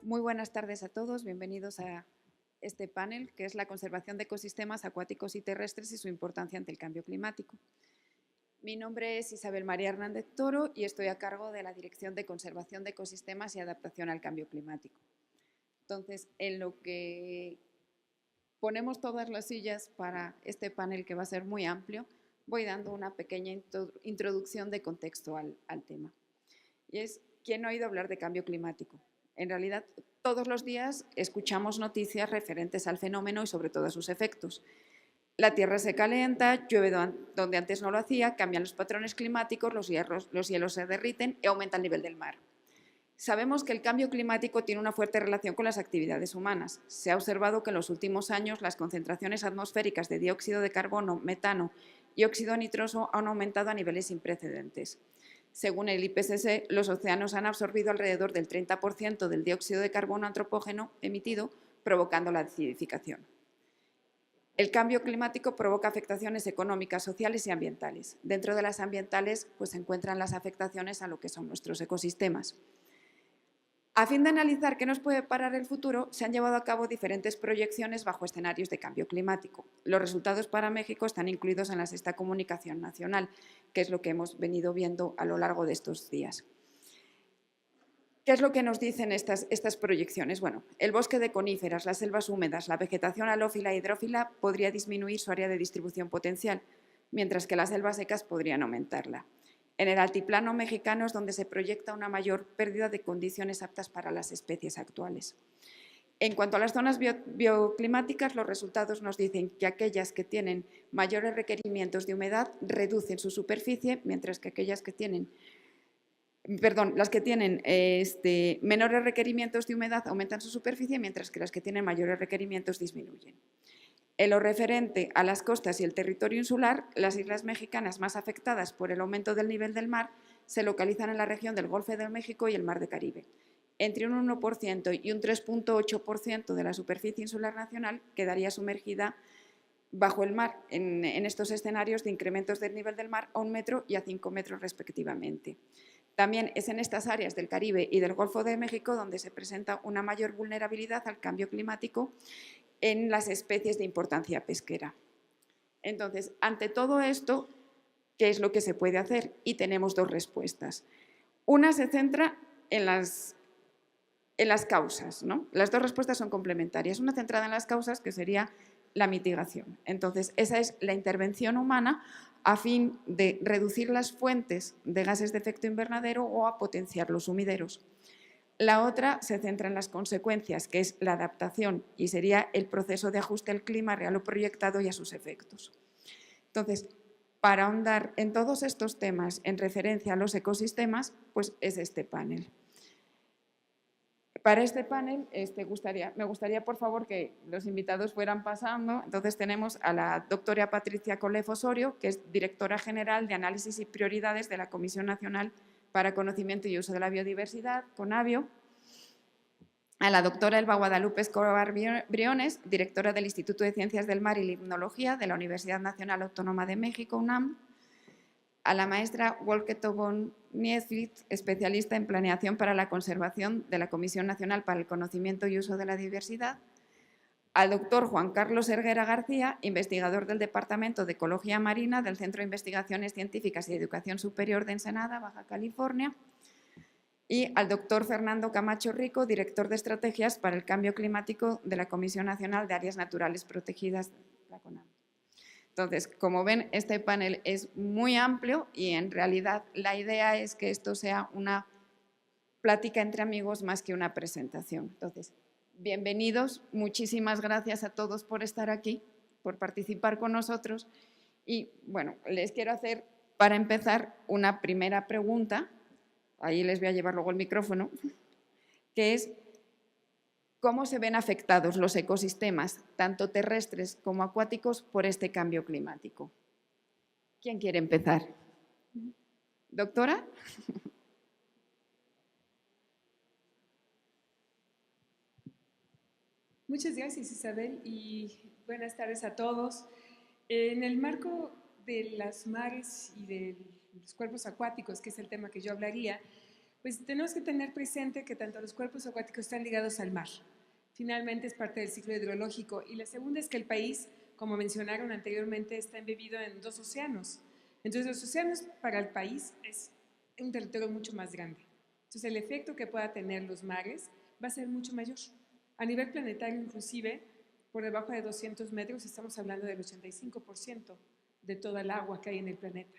Muy buenas tardes a todos, bienvenidos a este panel que es la conservación de ecosistemas acuáticos y terrestres y su importancia ante el cambio climático. Mi nombre es Isabel María Hernández Toro y estoy a cargo de la Dirección de Conservación de Ecosistemas y Adaptación al Cambio Climático. Entonces, en lo que ponemos todas las sillas para este panel que va a ser muy amplio, voy dando una pequeña introducción de contexto al tema. Y es, ¿quién ha oído hablar de cambio climático? En realidad, todos los días escuchamos noticias referentes al fenómeno y sobre todo a sus efectos. La Tierra se calienta, llueve donde antes no lo hacía, cambian los patrones climáticos, los hielos se derriten y aumenta el nivel del mar. Sabemos que el cambio climático tiene una fuerte relación con las actividades humanas. Se ha observado que en los últimos años las concentraciones atmosféricas de dióxido de carbono, metano y óxido nitroso han aumentado a niveles sin precedentes. Según el IPCC, los océanos han absorbido alrededor del 30% del dióxido de carbono antropógeno emitido, provocando la acidificación. El cambio climático provoca afectaciones económicas, sociales y ambientales. Dentro de las ambientales pues, se encuentran las afectaciones a lo que son nuestros ecosistemas. A fin de analizar qué nos puede parar el futuro, se han llevado a cabo diferentes proyecciones bajo escenarios de cambio climático. Los resultados para México están incluidos en la Sexta Comunicación Nacional, que es lo que hemos venido viendo a lo largo de estos días. ¿Qué es lo que nos dicen estas proyecciones? Bueno, el bosque de coníferas, las selvas húmedas, la vegetación halófila e hidrófila podría disminuir su área de distribución potencial, mientras que las selvas secas podrían aumentarla. En el altiplano mexicano es donde se proyecta una mayor pérdida de condiciones aptas para las especies actuales. En cuanto a las zonas bioclimáticas, los resultados nos dicen que aquellas que tienen mayores requerimientos de humedad reducen su superficie, mientras que aquellas que tienen, las que tienen menores requerimientos de humedad aumentan su superficie, mientras que las que tienen mayores requerimientos disminuyen. En lo referente a las costas y el territorio insular, las islas mexicanas más afectadas por el aumento del nivel del mar se localizan en la región del Golfo de México y el Mar de Caribe. Entre un 1% y un 3,8% de la superficie insular nacional quedaría sumergida bajo el mar en estos escenarios de incrementos del nivel del mar a 1 metro y a 5 metros respectivamente. También es en estas áreas del Caribe y del Golfo de México donde se presenta una mayor vulnerabilidad al cambio climático en las especies de importancia pesquera. Entonces, ante todo esto, ¿qué es lo que se puede hacer? Y tenemos dos respuestas. Una se centra en las causas, ¿no? Las dos respuestas son complementarias. Una centrada en las causas, que sería la mitigación. Entonces, esa es la intervención humana a fin de reducir las fuentes de gases de efecto invernadero o a potenciar los sumideros. La otra se centra en las consecuencias, que es la adaptación y sería el proceso de ajuste al clima real o proyectado y a sus efectos. Entonces, para ahondar en todos estos temas en referencia a los ecosistemas, pues es este panel. Para este panel me gustaría, por favor, que los invitados fueran pasando. Entonces tenemos a la doctora Patricia Colef Osorio, que es directora general de Análisis y Prioridades de la Comisión Nacional para Conocimiento y Uso de la Biodiversidad, CONABIO, a la doctora Elba Guadalupe Escobar Briones, directora del Instituto de Ciencias del Mar y Limnología de la Universidad Nacional Autónoma de México, UNAM, a la maestra Wolke Tobón Niezlit, especialista en planeación para la conservación de la Comisión Nacional para el Conocimiento y Uso de la Diversidad, al doctor Juan Carlos Herguera García, investigador del Departamento de Ecología Marina del Centro de Investigaciones Científicas y Educación Superior de Ensenada, Baja California, y al doctor Fernando Camacho Rico, director de Estrategias para el Cambio Climático de la Comisión Nacional de Áreas Naturales Protegidas, la CONAM. Entonces, como ven, este panel es muy amplio y en realidad la idea es que esto sea una plática entre amigos más que una presentación. Entonces, bienvenidos, muchísimas gracias a todos por estar aquí, por participar con nosotros. Y bueno, les quiero hacer, para empezar, una primera pregunta, ahí les voy a llevar luego el micrófono, que es ¿cómo se ven afectados los ecosistemas, tanto terrestres como acuáticos, por este cambio climático? ¿Quién quiere empezar? ¿Doctora? Muchas gracias, Isabel, y buenas tardes a todos. En el marco de las mares y de los cuerpos acuáticos, que es el tema que yo hablaría, Pues tenemos que tener presente que tanto los cuerpos acuáticos están ligados al mar. Finalmente es parte del ciclo hidrológico. Y la segunda es que el país, como mencionaron anteriormente, está embebido en 2 océanos. Entonces los océanos para el país es un territorio mucho más grande. Entonces el efecto que pueda tener los mares va a ser mucho mayor. A nivel planetario inclusive, por debajo de 200 metros estamos hablando del 85% de toda el agua que hay en el planeta,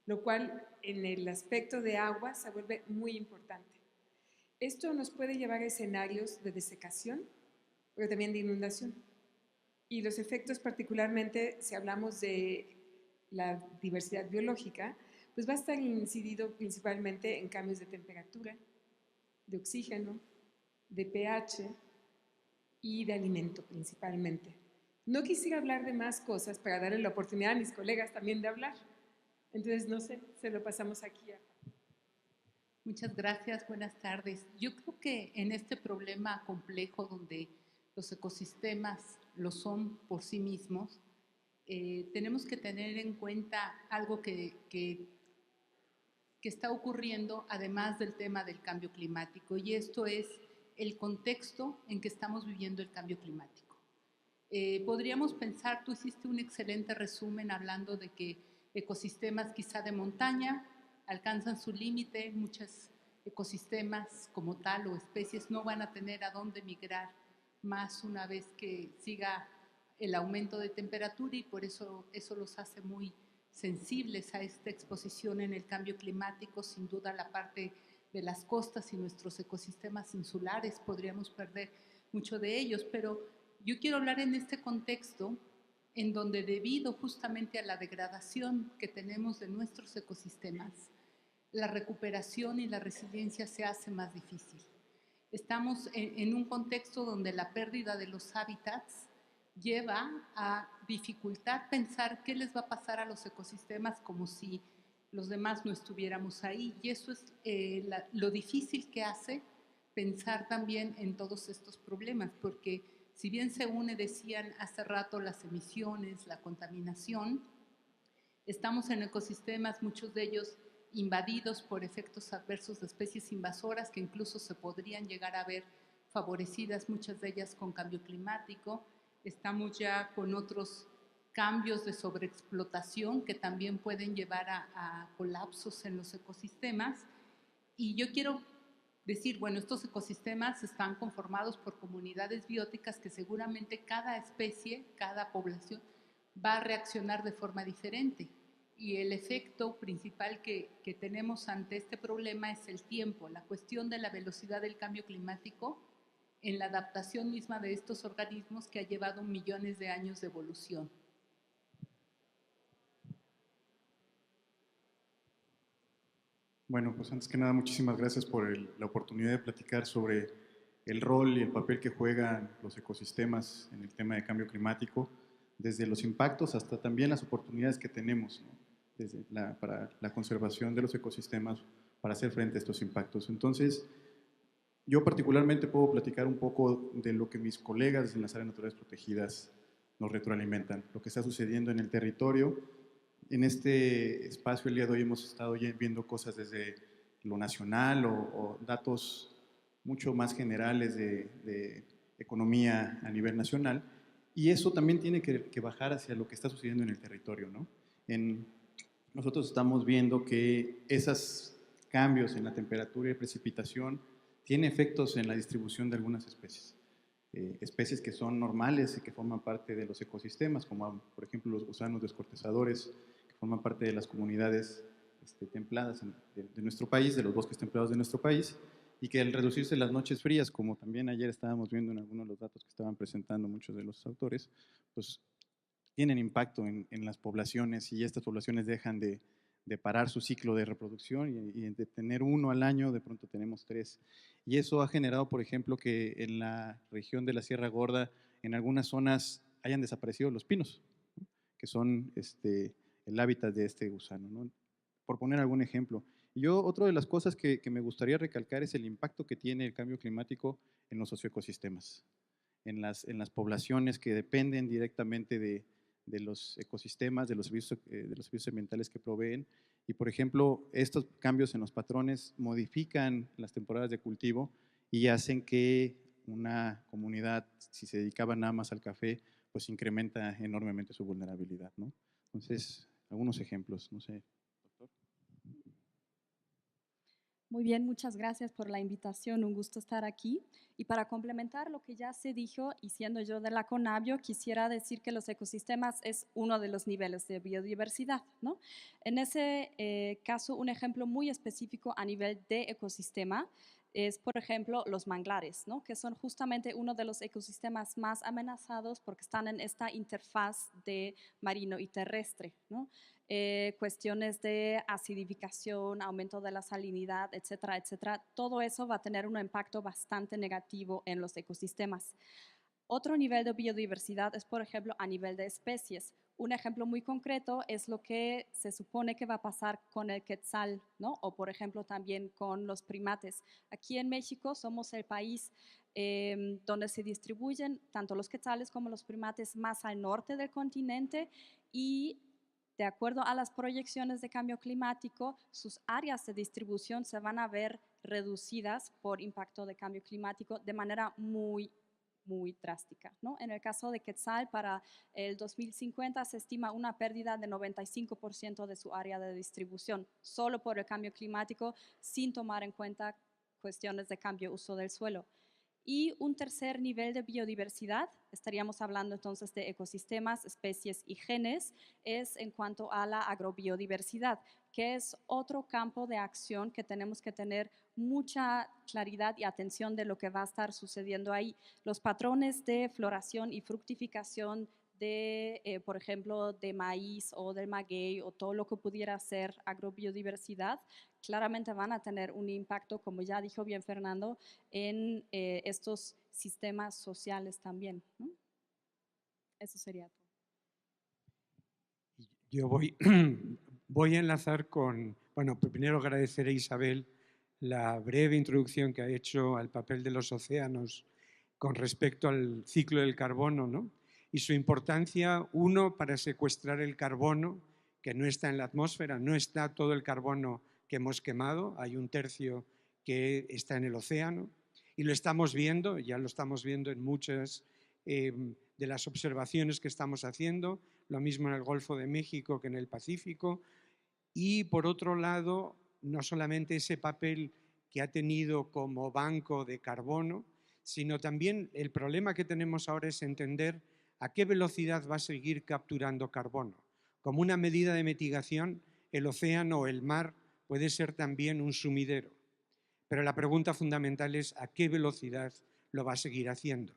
lo cual en el aspecto de agua se vuelve muy importante. Esto nos puede llevar a escenarios de desecación, pero también de inundación. Y los efectos, particularmente si hablamos de la diversidad biológica, pues va a estar incidido principalmente en cambios de temperatura, de oxígeno, de pH y de alimento principalmente. No quisiera hablar de más cosas para darle la oportunidad a mis colegas también de hablar. Entonces, no sé, se lo pasamos aquí a... Muchas gracias, buenas tardes. Yo creo que en este problema complejo donde los ecosistemas lo son por sí mismos, tenemos que tener en cuenta algo que está ocurriendo además del tema del cambio climático, y esto es el contexto en que estamos viviendo el cambio climático. Podríamos pensar, tú hiciste un excelente resumen hablando de que ecosistemas quizá de montaña alcanzan su límite, muchos ecosistemas como tal o especies no van a tener a dónde migrar más una vez que siga el aumento de temperatura, y por eso los hace muy sensibles a esta exposición en el cambio climático. Sin duda la parte de las costas y nuestros ecosistemas insulares podríamos perder mucho de ellos, pero yo quiero hablar en este contexto en donde, debido justamente a la degradación que tenemos de nuestros ecosistemas, la recuperación y la resiliencia se hace más difícil. Estamos en un contexto donde la pérdida de los hábitats lleva a dificultar pensar qué les va a pasar a los ecosistemas como si los demás no estuviéramos ahí. Y eso es lo difícil que hace pensar también en todos estos problemas, porque si bien se une, decían hace rato, las emisiones, la contaminación, estamos en ecosistemas, muchos de ellos invadidos por efectos adversos de especies invasoras que incluso se podrían llegar a ver favorecidas, muchas de ellas con cambio climático. Estamos ya con otros cambios de sobreexplotación que también pueden llevar a colapsos en los ecosistemas. Y yo quiero decir, bueno, estos ecosistemas están conformados por comunidades bióticas que seguramente cada especie, cada población va a reaccionar de forma diferente. Y el efecto principal que tenemos ante este problema es el tiempo, la cuestión de la velocidad del cambio climático en la adaptación misma de estos organismos, que ha llevado millones de años de evolución. Bueno, pues antes que nada, muchísimas gracias por la oportunidad de platicar sobre el rol y el papel que juegan los ecosistemas en el tema de cambio climático, desde los impactos hasta también las oportunidades que tenemos, ¿no? Para la conservación de los ecosistemas para hacer frente a estos impactos. Entonces, yo particularmente puedo platicar un poco de lo que mis colegas en las áreas naturales protegidas nos retroalimentan, lo que está sucediendo en el territorio. En este espacio el día de hoy hemos estado viendo cosas desde lo nacional o datos mucho más generales de economía a nivel nacional, y eso también tiene que bajar hacia lo que está sucediendo en el territorio, ¿no? Nosotros estamos viendo que esos cambios en la temperatura y precipitación tienen efectos en la distribución de algunas especies. Especies que son normales y que forman parte de los ecosistemas, como por ejemplo los gusanos descortezadores, que forman parte de las comunidades templadas de nuestro país, de los bosques templados de nuestro país, y que al reducirse las noches frías, como también ayer estábamos viendo en algunos de los datos que estaban presentando muchos de los autores, pues tienen impacto en las poblaciones, y estas poblaciones dejan de parar su ciclo de reproducción, y de tener uno al año, de pronto tenemos 3. Y eso ha generado, por ejemplo, que en la región de la Sierra Gorda, en algunas zonas hayan desaparecido los pinos, ¿no? Que son el hábitat de este gusano, ¿no? Por poner algún ejemplo. Y yo, otra de las cosas que me gustaría recalcar es el impacto que tiene el cambio climático en los socioecosistemas, en las poblaciones que dependen directamente los ecosistemas, de los servicios ambientales que proveen. Y, por ejemplo, estos cambios en los patrones modifican las temporadas de cultivo y hacen que una comunidad, si se dedicaba nada más al café, pues incrementa enormemente su vulnerabilidad, ¿no? Entonces, algunos ejemplos, no sé, doctor. Muy bien, muchas gracias por la invitación, un gusto estar aquí. Y para complementar lo que ya se dijo, y siendo yo de la Conavio, quisiera decir que los ecosistemas es uno de los niveles de biodiversidad, ¿no? En ese caso, un ejemplo muy específico a nivel de ecosistema es, por ejemplo, los manglares, ¿no? Que son justamente uno de los ecosistemas más amenazados porque están en esta interfaz de marino y terrestre, ¿no? Cuestiones de acidificación, aumento de la salinidad, etcétera, etcétera. Todo eso va a tener un impacto bastante negativo en los ecosistemas. Otro nivel de biodiversidad es, por ejemplo, a nivel de especies. Un ejemplo muy concreto es lo que se supone que va a pasar con el quetzal, ¿no? O, por ejemplo, también con los primates. Aquí en México somos el país donde se distribuyen tanto los quetzales como los primates más al norte del continente y de acuerdo a las proyecciones de cambio climático, sus áreas de distribución se van a ver reducidas por impacto de cambio climático de manera muy drástica, ¿no? En el caso de Quetzal, para el 2050 se estima una pérdida de 95% de su área de distribución, solo por el cambio climático, sin tomar en cuenta cuestiones de cambio uso del suelo. Y un tercer nivel de biodiversidad, estaríamos hablando entonces de ecosistemas, especies y genes, es en cuanto a la agrobiodiversidad, que es otro campo de acción que tenemos que tener mucha claridad y atención de lo que va a estar sucediendo ahí. Los patrones de floración y fructificación de, por ejemplo, de maíz o del maguey o todo lo que pudiera ser agrobiodiversidad, claramente van a tener un impacto, como ya dijo bien Fernando, en estos sistemas sociales también, ¿no? Eso sería todo. Yo voy a enlazar con, bueno, primero agradecer a Isabel la breve introducción que ha hecho al papel de los océanos con respecto al ciclo del carbono, ¿no? Y su importancia, uno, para secuestrar el carbono que no está en la atmósfera, no está todo el carbono que hemos quemado, hay un tercio que está en el océano y lo estamos viendo, ya lo estamos viendo en muchas de las observaciones que estamos haciendo, lo mismo en el Golfo de México que en el Pacífico. Y por otro lado, no solamente ese papel que ha tenido como banco de carbono, sino también el problema que tenemos ahora es entender a qué velocidad va a seguir capturando carbono. Como una medida de mitigación, el océano o el mar puede ser también un sumidero. Pero la pregunta fundamental es a qué velocidad lo va a seguir haciendo.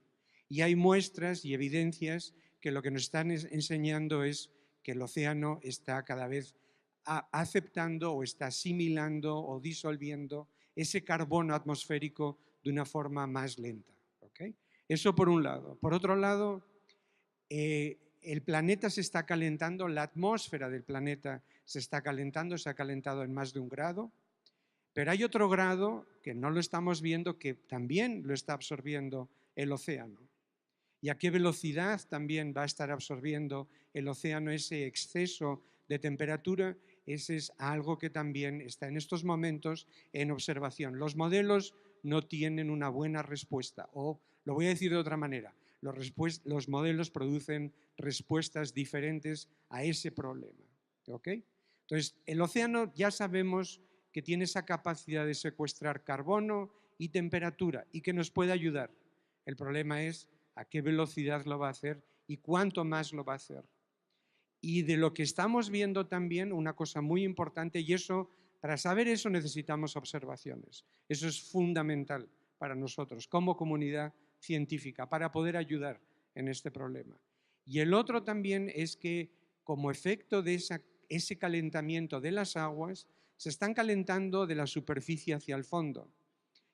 Y hay muestras y evidencias que lo que nos están enseñando es que el océano está cada vez aceptando o está asimilando o disolviendo ese carbono atmosférico de una forma más lenta. ¿Okay? Eso por un lado. Por otro lado, el planeta se está calentando, la atmósfera del planeta se está calentando, se ha calentado en más de 1 grado, pero hay otro grado que no lo estamos viendo que también lo está absorbiendo el océano. ¿Y a qué velocidad también va a estar absorbiendo el océano ese exceso de temperatura? Ese es algo que también está en estos momentos en observación. Los modelos no tienen una buena respuesta, o lo voy a decir de otra manera, los modelos producen respuestas diferentes a ese problema. ¿Okay? Entonces, el océano ya sabemos que tiene esa capacidad de secuestrar carbono y temperatura y que nos puede ayudar. El problema es a qué velocidad lo va a hacer y cuánto más lo va a hacer. Y de lo que estamos viendo también, una cosa muy importante, y eso, para saber eso necesitamos observaciones. Eso es fundamental para nosotros como comunidad científica, para poder ayudar en este problema. Y el otro también es que como efecto de ese calentamiento de las aguas, se están calentando de la superficie hacia el fondo.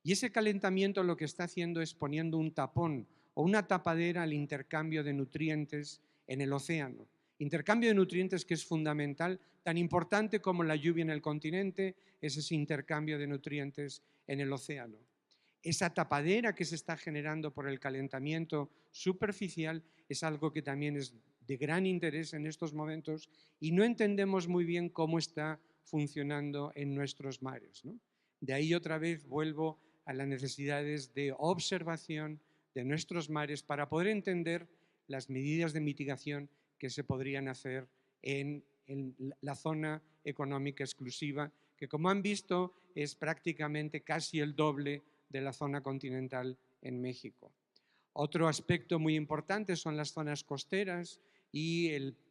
Y ese calentamiento lo que está haciendo es poniendo un tapón o una tapadera al intercambio de nutrientes en el océano. Intercambio de nutrientes que es fundamental, tan importante como la lluvia en el continente, es ese intercambio de nutrientes en el océano. Esa tapadera que se está generando por el calentamiento superficial es algo que también es de gran interés en estos momentos y no entendemos muy bien cómo está funcionando en nuestros mares, ¿no? De ahí otra vez vuelvo a las necesidades de observación de nuestros mares para poder entender las medidas de mitigación que se podrían hacer en la zona económica exclusiva, que como han visto es prácticamente casi el doble de la zona continental en México. Otro aspecto muy importante son las zonas costeras y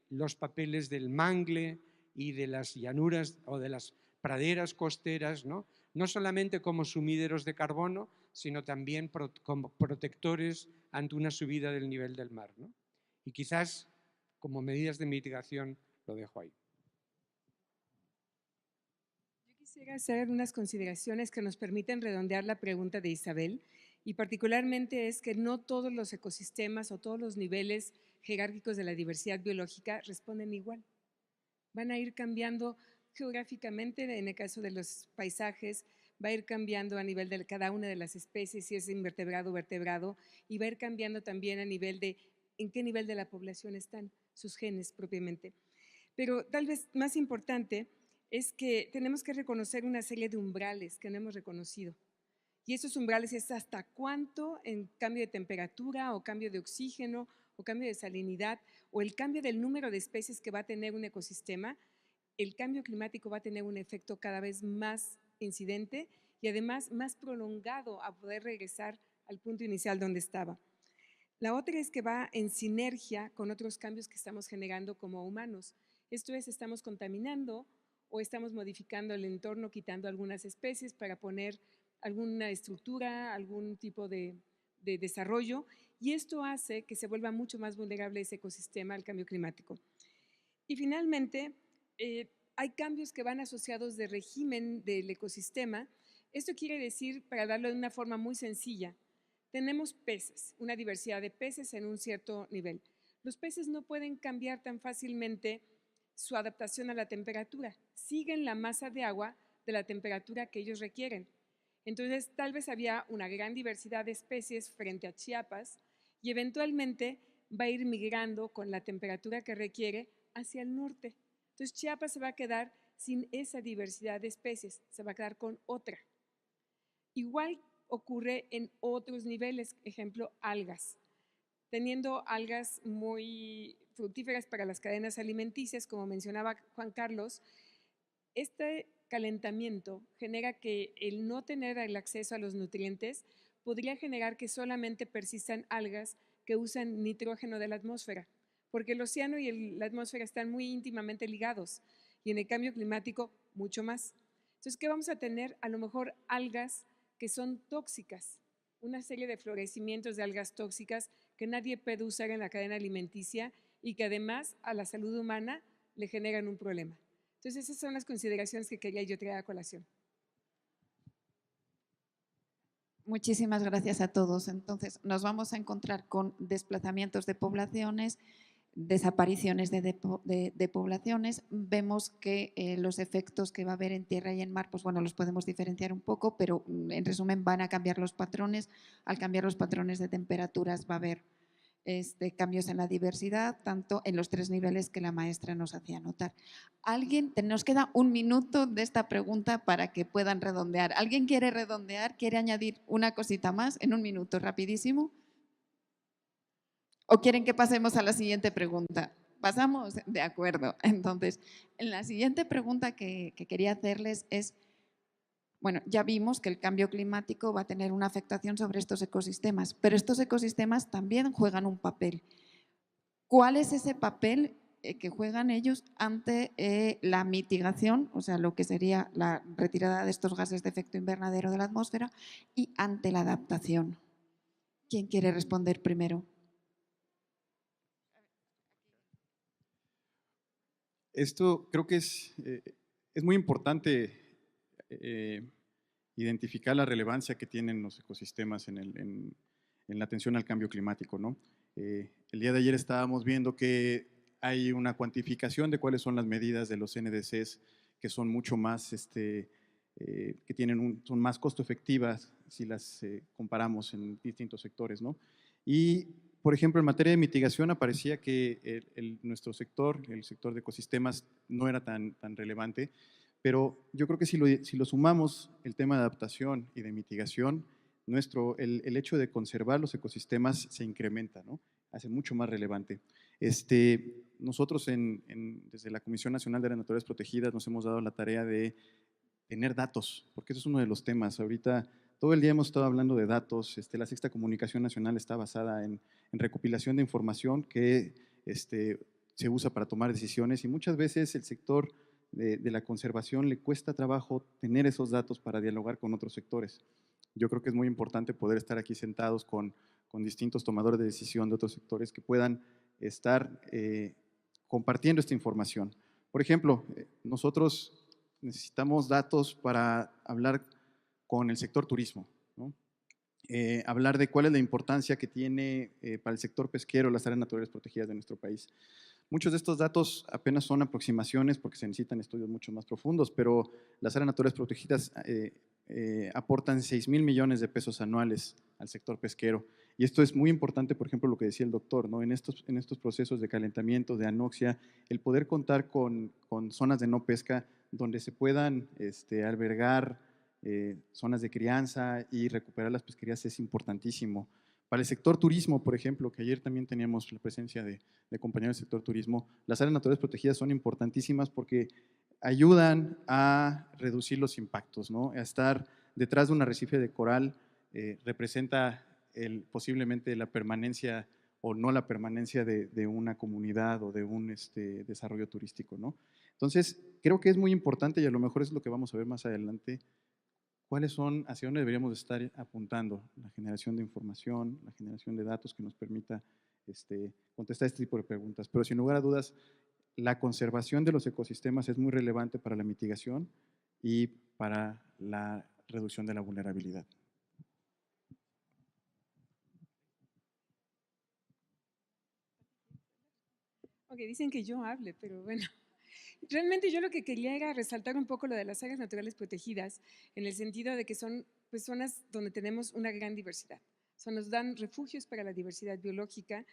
los papeles del mangle y de las llanuras o de las praderas costeras, ¿no? No solamente como sumideros de carbono, sino también como protectores ante una subida del nivel del mar, ¿no? Y quizás como medidas de mitigación lo dejo ahí. Yo quisiera hacer unas consideraciones que nos permiten redondear la pregunta de Isabel, y particularmente es que no todos los ecosistemas o todos los niveles jerárquicos de la diversidad biológica responden igual. Van a ir cambiando geográficamente, en el caso de los paisajes, va a ir cambiando a nivel de cada una de las especies, si es invertebrado o vertebrado, y va a ir cambiando también a nivel de en qué nivel de la población están sus genes propiamente. Pero tal vez más importante es que tenemos que reconocer una serie de umbrales que no hemos reconocido. Y esos umbrales es hasta cuánto en cambio de temperatura o cambio de oxígeno o cambio de salinidad o el cambio del número de especies que va a tener un ecosistema, el cambio climático va a tener un efecto cada vez más incidente y además más prolongado a poder regresar al punto inicial donde estaba. La otra es que va en sinergia con otros cambios que estamos generando como humanos. Esto es, estamos contaminando o estamos modificando el entorno, quitando algunas especies para poner alguna estructura, algún tipo de desarrollo, y esto hace que se vuelva mucho más vulnerable ese ecosistema al cambio climático. Y finalmente, hay cambios que van asociados de régimen del ecosistema. Esto quiere decir, para darlo de una forma muy sencilla, tenemos peces, una diversidad de peces en un cierto nivel. Los peces no pueden cambiar tan fácilmente su adaptación a la temperatura, siguen la masa de agua de la temperatura que ellos requieren. Entonces, tal vez había una gran diversidad de especies frente a Chiapas y eventualmente va a ir migrando con la temperatura que requiere hacia el norte. Entonces, Chiapas se va a quedar sin esa diversidad de especies, se va a quedar con otra. Igual ocurre en otros niveles, ejemplo, algas. Teniendo algas muy fructíferas para las cadenas alimenticias, como mencionaba Juan Carlos, este calentamiento genera que el no tener el acceso a los nutrientes podría generar que solamente persistan algas que usan nitrógeno de la atmósfera, porque el océano y la atmósfera están muy íntimamente ligados y en el cambio climático mucho más. Entonces, ¿qué vamos a tener? A lo mejor algas que son tóxicas, una serie de florecimientos de algas tóxicas que nadie puede usar en la cadena alimenticia y que además a la salud humana le generan un problema. Entonces, esas son las consideraciones que quería yo traer a colación. Muchísimas gracias a todos. Entonces, nos vamos a encontrar con desplazamientos de poblaciones, desapariciones de poblaciones. Vemos que los efectos que va a haber en tierra y en mar, pues bueno, los podemos diferenciar un poco, pero en resumen van a cambiar los patrones. Al cambiar los patrones de temperaturas va a haber cambios en la diversidad, tanto en los 3 niveles que la maestra nos hacía notar. Nos queda 1 minuto de esta pregunta para que puedan redondear. ¿Alguien quiere redondear? ¿Quiere añadir una cosita más en 1 minuto, rapidísimo? ¿O quieren que pasemos a la siguiente pregunta? ¿Pasamos? De acuerdo. Entonces, en la siguiente pregunta que quería hacerles es, bueno, ya vimos que el cambio climático va a tener una afectación sobre estos ecosistemas, pero estos ecosistemas también juegan un papel. ¿Cuál es ese papel que juegan ellos ante la mitigación, o sea, lo que sería la retirada de estos gases de efecto invernadero de la atmósfera, y ante la adaptación? ¿Quién quiere responder primero? Esto creo que es muy importante identificar la relevancia que tienen los ecosistemas en la atención al cambio climático, ¿no? El día de ayer estábamos viendo que hay una cuantificación de cuáles son las medidas de los NDCs que son mucho más, que son más costo efectivas si las comparamos en distintos sectores, ¿no? Y por ejemplo, en materia de mitigación aparecía que nuestro sector, el sector de ecosistemas, no era tan relevante, pero yo creo que si lo sumamos el tema de adaptación y de mitigación, el hecho de conservar los ecosistemas se incrementa, ¿no? Hace mucho más relevante. Nosotros desde la Comisión Nacional de Áreas Naturales Protegidas nos hemos dado la tarea de tener datos, porque eso es uno de los temas. Ahorita todo el día hemos estado hablando de datos. La Sexta Comunicación Nacional está basada en recopilación de información que se usa para tomar decisiones, y muchas veces el sector de la conservación le cuesta trabajo tener esos datos para dialogar con otros sectores. Yo creo que es muy importante poder estar aquí sentados con distintos tomadores de decisión de otros sectores que puedan estar compartiendo esta información. Por ejemplo, nosotros necesitamos datos para hablar con el sector turismo, ¿no? Hablar de cuál es la importancia que tiene para el sector pesquero las áreas naturales protegidas de nuestro país. Muchos de estos datos apenas son aproximaciones porque se necesitan estudios mucho más profundos, pero las áreas naturales protegidas aportan 6,000 millones de pesos anuales al sector pesquero. Y esto es muy importante, por ejemplo, lo que decía el doctor, ¿no? En estos procesos de calentamiento, de anoxia, el poder contar con zonas de no pesca donde se puedan albergar zonas de crianza y recuperar las pesquerías es importantísimo. Para el sector turismo, por ejemplo, que ayer también teníamos la presencia de compañeros del sector turismo, las áreas naturales protegidas son importantísimas porque ayudan a reducir los impactos, ¿no? A estar detrás de un arrecife de coral representa posiblemente la permanencia o no la permanencia de una comunidad o de un desarrollo turístico, ¿no? Entonces, creo que es muy importante, y a lo mejor es lo que vamos a ver más adelante, hacia dónde deberíamos estar apuntando la generación de información, la generación de datos que nos permita contestar este tipo de preguntas. Pero sin lugar a dudas, la conservación de los ecosistemas es muy relevante para la mitigación y para la reducción de la vulnerabilidad. Ok, dicen que yo hable, pero bueno. Realmente yo lo que quería era resaltar un poco lo de las áreas naturales protegidas, en el sentido de que son pues, zonas donde tenemos una gran diversidad. Nos dan refugios para la diversidad biológica,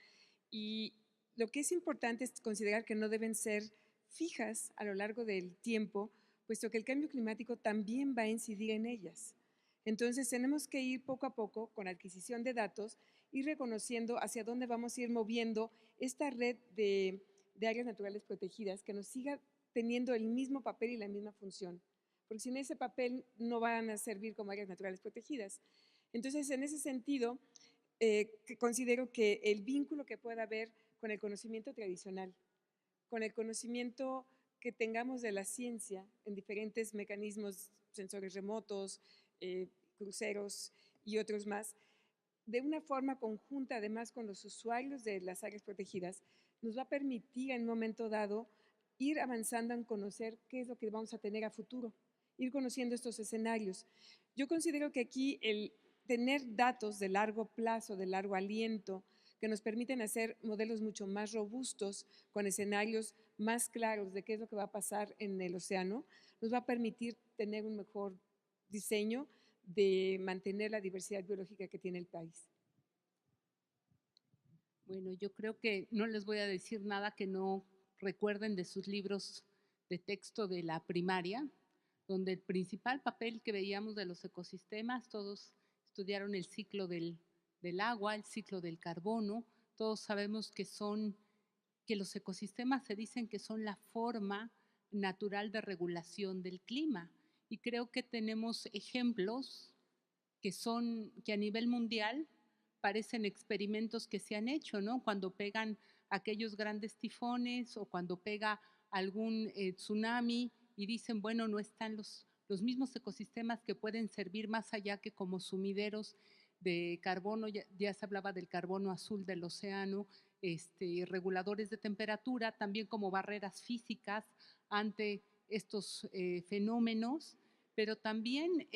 y lo que es importante es considerar que no deben ser fijas a lo largo del tiempo, puesto que el cambio climático también va a incidir en ellas. Entonces tenemos que ir poco a poco con adquisición de datos y reconociendo hacia dónde vamos a ir moviendo esta red de áreas naturales protegidas que nos siga teniendo el mismo papel y la misma función, porque sin ese papel no van a servir como áreas naturales protegidas. Entonces, en ese sentido, considero que el vínculo que pueda haber con el conocimiento tradicional, con el conocimiento que tengamos de la ciencia en diferentes mecanismos, sensores remotos, cruceros y otros más, de una forma conjunta, además con los usuarios de las áreas protegidas, nos va a permitir en un momento dado ir avanzando en conocer qué es lo que vamos a tener a futuro, ir conociendo estos escenarios. Yo considero que aquí el tener datos de largo plazo, de largo aliento, que nos permiten hacer modelos mucho más robustos, con escenarios más claros de qué es lo que va a pasar en el océano, nos va a permitir tener un mejor diseño de mantener la diversidad biológica que tiene el país. Bueno, yo creo que no les voy a decir nada que no recuerden de sus libros de texto de la primaria, donde el principal papel que veíamos de los ecosistemas, todos estudiaron el ciclo del agua, el ciclo del carbono, todos sabemos que los ecosistemas se dicen que son la forma natural de regulación del clima, y creo que tenemos ejemplos que a nivel mundial parecen experimentos que se han hecho, ¿no? Cuando pegan aquellos grandes tifones o cuando pega algún tsunami y dicen, bueno, no están los mismos ecosistemas que pueden servir más allá que como sumideros de carbono, ya se hablaba del carbono azul del océano, reguladores de temperatura, también como barreras físicas ante estos fenómenos, pero también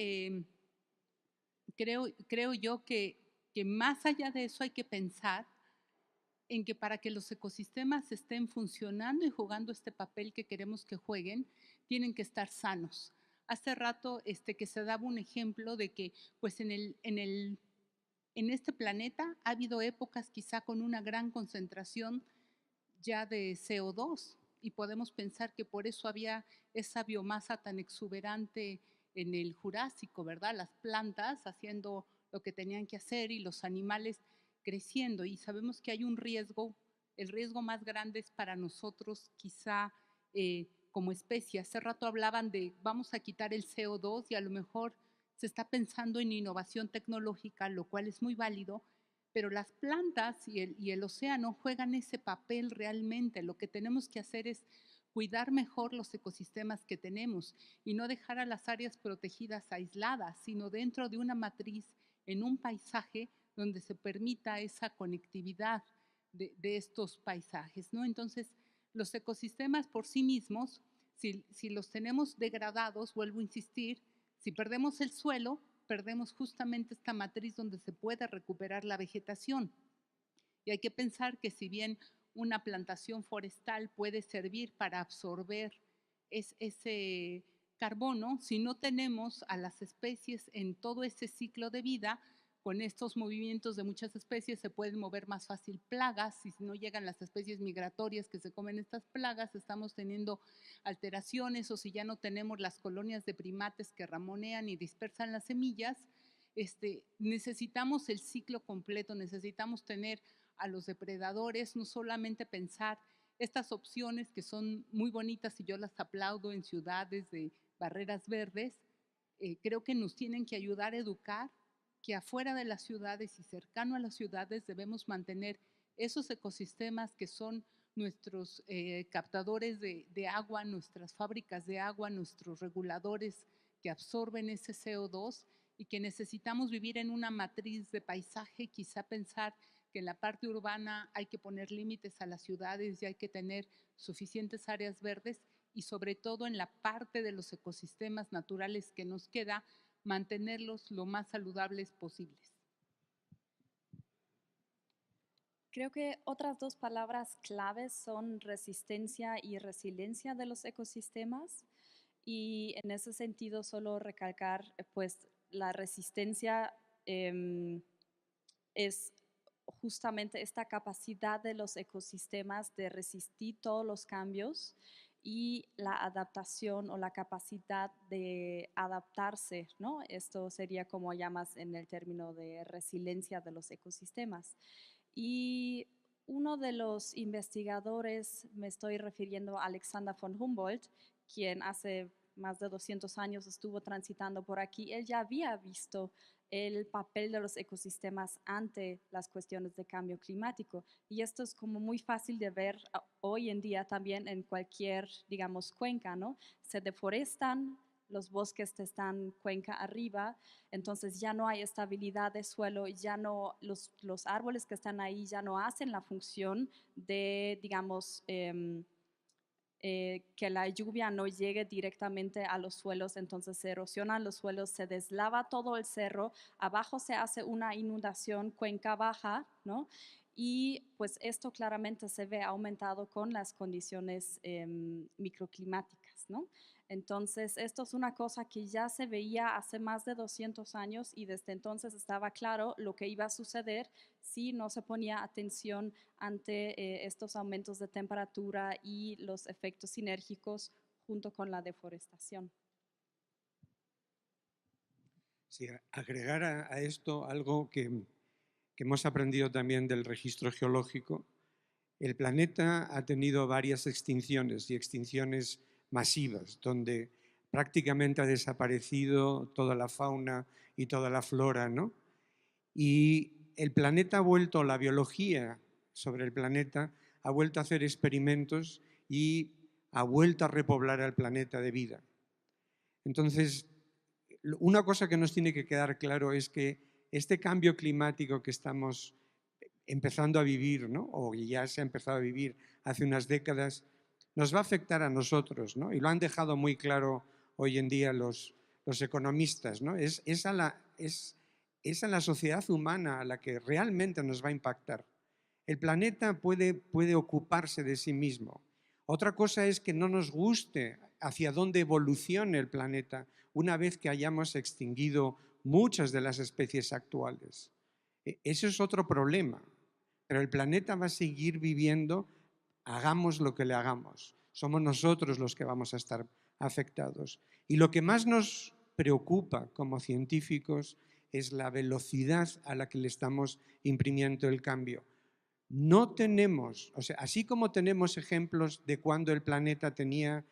creo yo que más allá de eso hay que pensar en que para que los ecosistemas estén funcionando y jugando este papel que queremos que jueguen, tienen que estar sanos. Hace rato que se daba un ejemplo de que pues en el en este planeta ha habido épocas quizá con una gran concentración ya de CO2 y podemos pensar que por eso había esa biomasa tan exuberante en el Jurásico, ¿verdad? Las plantas haciendo lo que tenían que hacer y los animales creciendo, y sabemos que hay un riesgo, el riesgo más grande es para nosotros quizá como especie. Hace rato hablaban de vamos a quitar el CO2 y a lo mejor se está pensando en innovación tecnológica, lo cual es muy válido, pero las plantas y el océano juegan ese papel realmente. Lo que tenemos que hacer es cuidar mejor los ecosistemas que tenemos y no dejar a las áreas protegidas aisladas, sino dentro de una matriz, en un paisaje donde se permita esa conectividad de estos paisajes, ¿no? Entonces, los ecosistemas por sí mismos, si los tenemos degradados, vuelvo a insistir, si perdemos el suelo, perdemos justamente esta matriz donde se puede recuperar la vegetación. Y hay que pensar que si bien una plantación forestal puede servir para absorber ese carbono, si no tenemos a las especies en todo ese ciclo de vida, con estos movimientos de muchas especies se pueden mover más fácil plagas, y si no llegan las especies migratorias que se comen estas plagas, estamos teniendo alteraciones, o si ya no tenemos las colonias de primates que ramonean y dispersan las semillas, necesitamos el ciclo completo, necesitamos tener a los depredadores, no solamente pensar estas opciones que son muy bonitas y yo las aplaudo en ciudades de barreras verdes, creo que nos tienen que ayudar a educar que afuera de las ciudades y cercano a las ciudades debemos mantener esos ecosistemas que son nuestros captadores de agua, nuestras fábricas de agua, nuestros reguladores que absorben ese CO2, y que necesitamos vivir en una matriz de paisaje, quizá pensar que en la parte urbana hay que poner límites a las ciudades y hay que tener suficientes áreas verdes, y sobre todo en la parte de los ecosistemas naturales que nos queda, mantenerlos lo más saludables posibles. Creo que otras dos palabras claves son resistencia y resiliencia de los ecosistemas, y en ese sentido solo recalcar pues la resistencia es justamente esta capacidad de los ecosistemas de resistir todos los cambios, y la adaptación o la capacidad de adaptarse, ¿no? Esto sería como llamas en el término de resiliencia de los ecosistemas. Y uno de los investigadores, me estoy refiriendo a Alexander von Humboldt, quien hace más de 200 años estuvo transitando por aquí, él ya había visto el papel de los ecosistemas ante las cuestiones de cambio climático. Y esto es como muy fácil de ver hoy en día también en cualquier, digamos, cuenca, ¿no? Se deforestan, los bosques están cuenca arriba, entonces ya no hay estabilidad de suelo, ya no, los árboles que están ahí ya no hacen la función de, digamos, que la lluvia no llegue directamente a los suelos, entonces se erosionan los suelos, se deslava todo el cerro, abajo se hace una inundación, cuenca baja, ¿no? Y pues esto claramente se ve aumentado con las condiciones microclimáticas, ¿no? Entonces, esto es una cosa que ya se veía hace más de 200 años, y desde entonces estaba claro lo que iba a suceder si no se ponía atención ante estos aumentos de temperatura y los efectos sinérgicos junto con la deforestación. Sí, agregar a esto algo que hemos aprendido también del registro geológico. El planeta ha tenido varias extinciones, y extinciones masivas, donde prácticamente ha desaparecido toda la fauna y toda la flora, ¿no? Y el planeta ha vuelto, la biología sobre el planeta ha vuelto a hacer experimentos y ha vuelto a repoblar el planeta de vida. Entonces, una cosa que nos tiene que quedar claro es que este cambio climático que estamos empezando a vivir, ¿no? O ya se ha empezado a vivir hace unas décadas, nos va a afectar a nosotros, ¿no? Y lo han dejado muy claro hoy en día los economistas, ¿no? Es a la sociedad humana a la que realmente nos va a impactar. El planeta puede ocuparse de sí mismo. Otra cosa es que no nos guste hacia dónde evolucione el planeta una vez que hayamos extinguido muchas de las especies actuales. Eso es otro problema, pero el planeta va a seguir viviendo, hagamos lo que le hagamos. Somos nosotros los que vamos a estar afectados. Y lo que más nos preocupa como científicos es la velocidad a la que le estamos imprimiendo el cambio. No tenemos, o sea, así como tenemos ejemplos de cuando el planeta tenía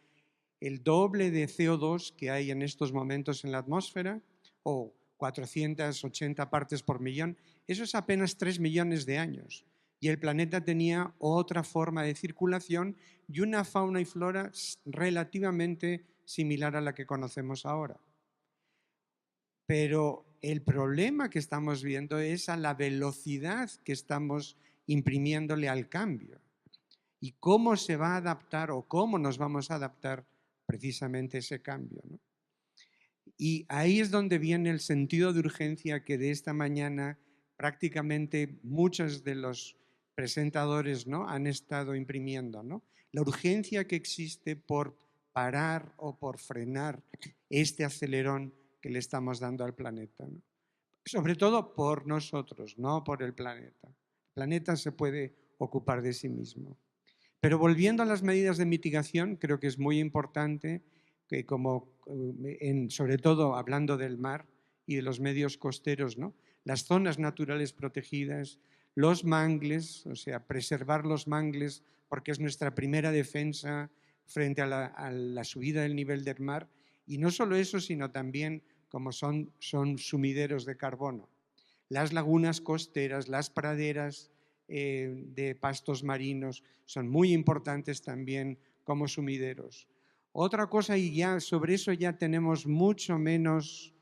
el doble de CO2 que hay en estos momentos en la atmósfera, o 480 partes por millón, eso es apenas 3 millones de años. Y el planeta tenía otra forma de circulación y una fauna y flora relativamente similar a la que conocemos ahora. Pero el problema que estamos viendo es a la velocidad que estamos imprimiéndole al cambio. Y cómo se va a adaptar o cómo nos vamos a adaptar precisamente ese cambio, ¿no? Y ahí es donde viene el sentido de urgencia que de esta mañana prácticamente muchos de los presentadores, ¿no?, han estado imprimiendo, ¿no? La urgencia que existe por parar o por frenar este acelerón que le estamos dando al planeta, ¿no? Sobre todo por nosotros, no por el planeta. El planeta se puede ocupar de sí mismo. Pero volviendo a las medidas de mitigación, creo que es muy importante que sobre todo hablando del mar y de los medios costeros, ¿no?, las zonas naturales protegidas, los mangles, o sea, preservar los mangles porque es nuestra primera defensa frente a la subida del nivel del mar. Y no solo eso, sino también como son sumideros de carbono. Las lagunas costeras, las praderas de pastos marinos son muy importantes también como sumideros. Otra cosa, y ya sobre eso ya tenemos mucho menos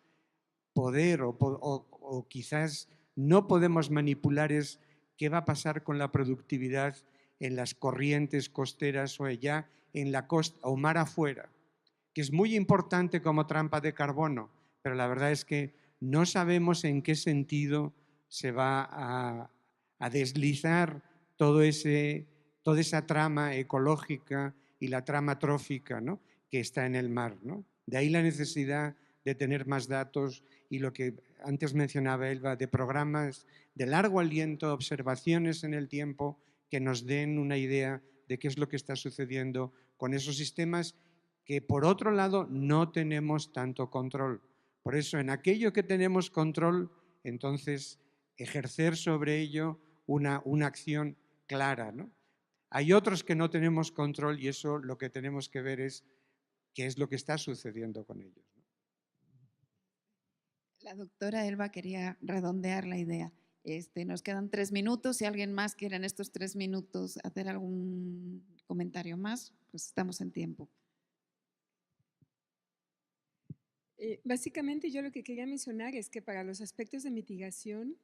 poder o quizás no podemos manipular, es qué va a pasar con la productividad en las corrientes costeras o allá en la costa o mar afuera, que es muy importante como trampa de carbono, pero la verdad es que no sabemos en qué sentido se va a deslizar toda esa trama ecológica y la trama trófica, ¿no?, que está en el mar, ¿no? De ahí la necesidad de tener más datos y lo que antes mencionaba Elba, de programas de largo aliento, observaciones en el tiempo que nos den una idea de qué es lo que está sucediendo con esos sistemas que, por otro lado, no tenemos tanto control. Por eso, en aquello que tenemos control, entonces, ejercer sobre ello una acción clara, ¿no? Hay otros que no tenemos control y eso lo que tenemos que ver es qué es lo que está sucediendo con ellos, ¿no? La doctora Elba quería redondear la idea. Nos quedan 3 minutos. Si alguien más quiere en estos 3 minutos hacer algún comentario más, pues estamos en tiempo. Básicamente yo lo que quería mencionar es que para los aspectos de mitigación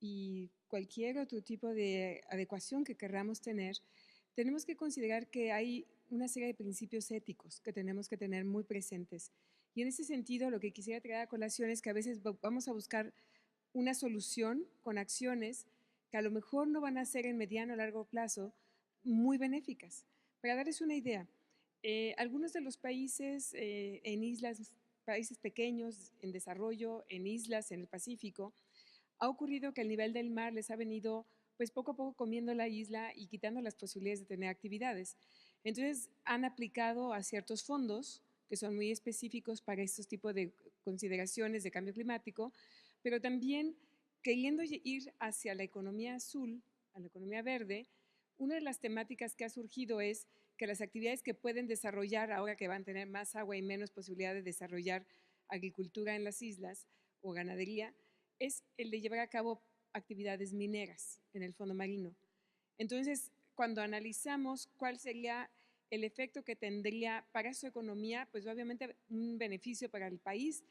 y cualquier otro tipo de adecuación que queramos tener, tenemos que considerar que hay una serie de principios éticos que tenemos que tener muy presentes. Y en ese sentido, lo que quisiera traer a colación es que a veces vamos a buscar una solución con acciones que a lo mejor no van a ser en mediano o largo plazo muy benéficas. Para darles una idea, algunos de los países en islas, países pequeños en desarrollo, en islas en el Pacífico, ha ocurrido que el nivel del mar les ha venido pues poco a poco comiendo la isla y quitando las posibilidades de tener actividades. Entonces han aplicado a ciertos fondos que son muy específicos para estos tipos de consideraciones de cambio climático, pero también queriendo ir hacia la economía azul, a la economía verde. Una de las temáticas que ha surgido es que las actividades que pueden desarrollar ahora que van a tener más agua y menos posibilidad de desarrollar agricultura en las islas o ganadería, es el de llevar a cabo actividades mineras en el fondo marino. Entonces, cuando analizamos cuál sería el efecto que tendría para su economía, pues obviamente un beneficio para el país,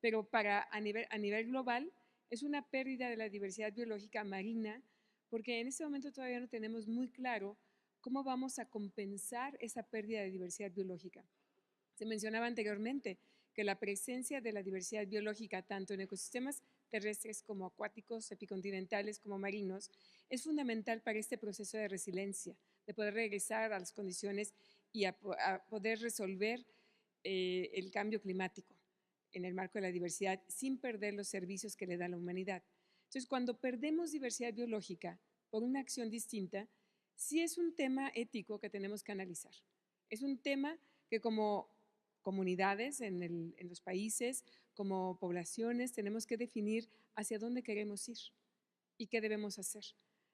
pero a nivel global es una pérdida de la diversidad biológica marina, porque en este momento todavía no tenemos muy claro cómo vamos a compensar esa pérdida de diversidad biológica. Se mencionaba anteriormente que la presencia de la diversidad biológica, tanto en ecosistemas terrestres como acuáticos, epicontinentales como marinos, es fundamental para este proceso de resiliencia, de poder regresar a las condiciones y a poder resolver el cambio climático en el marco de la diversidad sin perder los servicios que le da la humanidad. Entonces, cuando perdemos diversidad biológica por una acción distinta, sí es un tema ético que tenemos que analizar. Es un tema que como comunidades en los países, como poblaciones, tenemos que definir hacia dónde queremos ir y qué debemos hacer.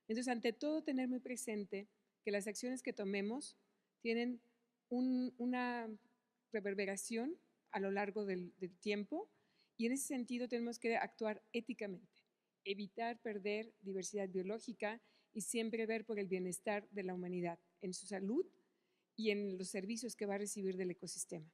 Entonces, ante todo, tener muy presente que las acciones que tomemos tienen una reverberación a lo largo del tiempo y en ese sentido tenemos que actuar éticamente, evitar perder diversidad biológica y siempre ver por el bienestar de la humanidad, en su salud y en los servicios que va a recibir del ecosistema.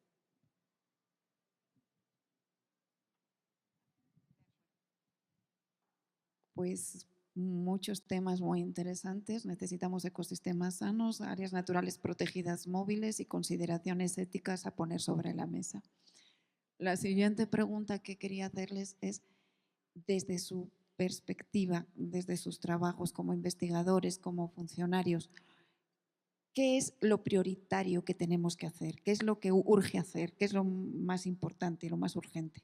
Pues muchos temas muy interesantes. Necesitamos ecosistemas sanos, áreas naturales protegidas móviles y consideraciones éticas a poner sobre la mesa. La siguiente pregunta que quería hacerles es, desde su perspectiva, desde sus trabajos como investigadores, como funcionarios, ¿qué es lo prioritario que tenemos que hacer? ¿Qué es lo que urge hacer? ¿Qué es lo más importante y lo más urgente?